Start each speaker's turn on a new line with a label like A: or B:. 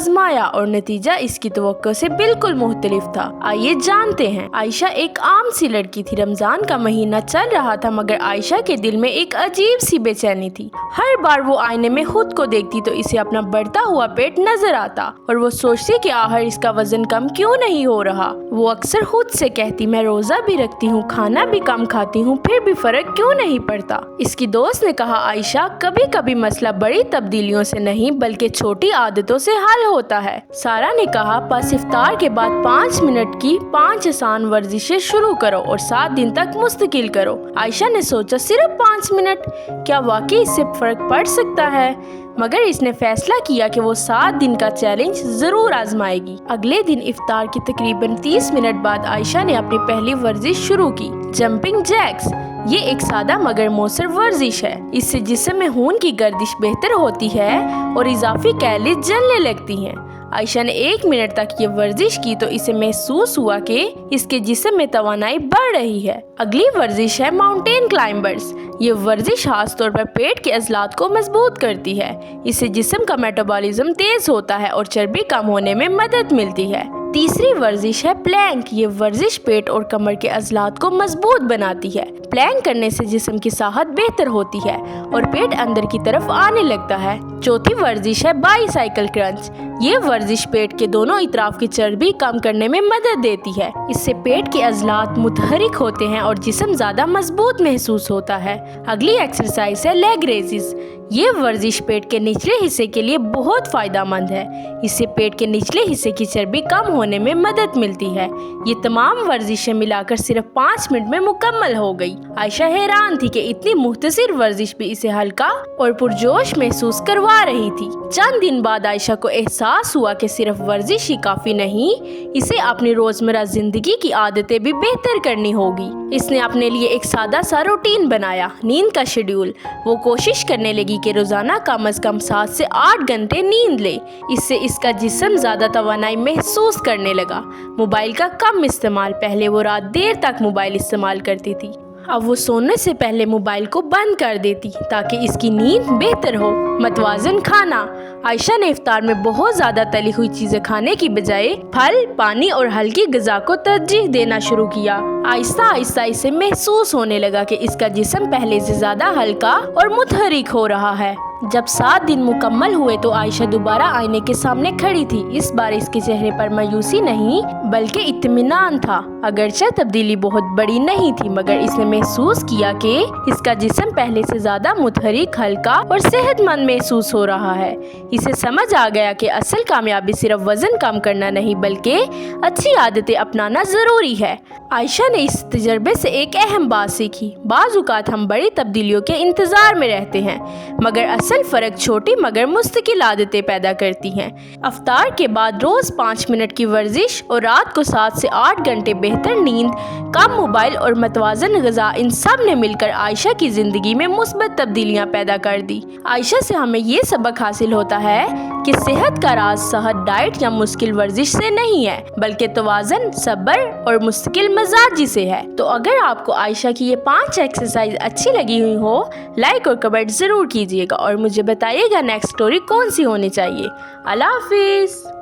A: आजमाया और नतीजा इसकी तवक्को से बिल्कुल मुख्तलिफ था। आइए जानते हैं। आयशा एक आम सी लड़की थी। रमजान का महीना चल रहा था मगर आयशा के दिल में एक अजीब सी बेचैनी थी। हर बार वो आईने में खुद को देखती तो इसे अपना बढ़ता हुआ पेट नजर आता और वो सोचती कि आखिर इसका वजन कम क्यों नहीं हो रहा। वो अक्सर खुद से कहती, मैं रोजा भी रखती हूँ, खाना भी कम खाती हूँ, फिर भी फर्क क्यों नहीं पड़ता। इसकी दोस्त ने कहा, आयशा कभी कभी मसला बड़ी तब्दीलियों से नहीं बल्कि छोटी आदतों से हल होता है। सारा ने कहा, बस इफ्तार के बाद 5 मिनट की 5 आसान वर्जिशें शुरू करो और 7 दिन तक मुस्तकिल करो। आयशा ने सोचा, सिर्फ 5 मिनट, क्या वाकई इससे फर्क पड़ सकता है? मगर इसने फैसला किया कि वो 7 दिन का चैलेंज जरूर आजमाएगी। अगले दिन इफ्तार के तकरीबन 30 मिनट बाद आयशा ने अपनी पहली वर्जिश शुरू की, जंपिंग जैक्स। ये एक सादा मगर मौसर वर्जिश है। इससे जिस्म में खून की गर्दिश बेहतर होती है और इजाफी कैलोरी जलने लगती हैं। आयशा ने 1 मिनट तक ये वर्जिश की तो इसे महसूस हुआ कि इसके जिस्म में तवानाई बढ़ रही है। अगली वर्जिश है माउंटेन क्लाइंबर्स। ये वर्जिश खास तौर पर पेट के अज़लात को मजबूत करती है। इससे जिस्म का मेटाबॉलिज्म तेज होता है और चर्बी कम होने में मदद मिलती है। तीसरी वर्जिश है प्लैंक। ये वर्जिश पेट और कमर के अज़लात को मजबूत बनाती है। प्लैंक करने से जिस्म की साहत बेहतर होती है और पेट अंदर की तरफ आने लगता है। चौथी वर्जिश है बाईसाइकिल क्रंच। ये वर्जिश पेट के दोनों इतराफ की चर्बी कम करने में मदद देती है। इससे पेट के अज़लात मुतहरिक होते हैं और जिस्म ज्यादा मजबूत महसूस होता है। अगली एक्सरसाइज है लेग रेजिस। ये वर्जिश पेट के निचले हिस्से के लिए बहुत फायदेमंद है। इससे पेट के निचले हिस्से की चर्बी कम होने में मदद मिलती है। ये तमाम वर्जिशें मिलाकर सिर्फ 5 मिनट में मुकम्मल हो गई। आयशा हैरान थी कि इतनी मुख्तसर वर्जिश भी इसे हल्का और पुरजोश महसूस करवा रही थी। चंद दिन बाद आयशा को एहसास हुआ कि सिर्फ वर्जिश ही काफी नहीं, इसे अपनी रोजमर्रा जिंदगी की आदतें भी बेहतर करनी होगी। इसने अपने लिए एक सादा सा रूटीन बनाया, नींद का शेड्यूल। वो कोशिश करने लगी कि रोजाना कम से कम 7 से 8 घंटे नींद ले। इससे इसका जिस्म ज्यादा तवानाई महसूस करने लगा। मोबाइल का कम इस्तेमाल। पहले वो रात देर तक मोबाइल इस्तेमाल करती थी, अब वो सोने से पहले मोबाइल को बंद कर देती ताकि इसकी नींद बेहतर हो। मतवाजन खाना। आयशा ने इफ्तार में बहुत ज्यादा तली हुई चीजें खाने की बजाय फल, पानी और हल्की ग़िज़ा को तरजीह देना शुरू किया। आहिस्ता आहिस्ता इसे महसूस होने लगा कि इसका जिस्म पहले से ज्यादा हल्का और मुतहरिक हो रहा है। जब 7 दिन मुकम्मल हुए तो आयशा दोबारा आईने के सामने खड़ी थी। इस बार इसके चेहरे पर मायूसी नहीं बल्कि इत्मीनान था। अगरचे तब्दीली बहुत बड़ी नहीं थी मगर इसने महसूस किया कि इसका जिस्म पहले से ज्यादा मुतहरिक, हल्का और सेहतमंद महसूस हो रहा है। इसे समझ आ गया कि असल कामयाबी सिर्फ वजन कम करना नहीं बल्कि अच्छी आदतें अपनाना जरूरी है। आयशा ने इस तजर्बे से एक अहम बात सीखी। बाज़ औक़ात हम बड़ी तब्दीलियों के इंतजार में रहते हैं मगर असल फर्क छोटी मगर मुस्तकिल आदतें पैदा करती हैं। इफ्तार के बाद रोज 5 मिनट की वर्जिश और रात को 7 से 8 घंटे बेहतर नींद, कम मोबाइल और मतवाजन ग़िज़ा, इन सब ने मिलकर आयशा की जिंदगी में मुस्बत तब्दीलियां पैदा कर दी। आयशा से हमें ये सबक हासिल होता है कि सेहत का राज सहज डाइट या मुश्किल वर्जिश से नहीं है बल्कि तवाज़न, सब्र और मुस्तकिल मजाजी से है। तो अगर आपको आयशा की ये 5 एक्सरसाइज अच्छी लगी हुई हो, लाइक और कमेंट जरूर कीजिएगा और मुझे बताइएगा नेक्स्ट स्टोरी कौन सी होनी चाहिए। अल्लाह हाफिज़।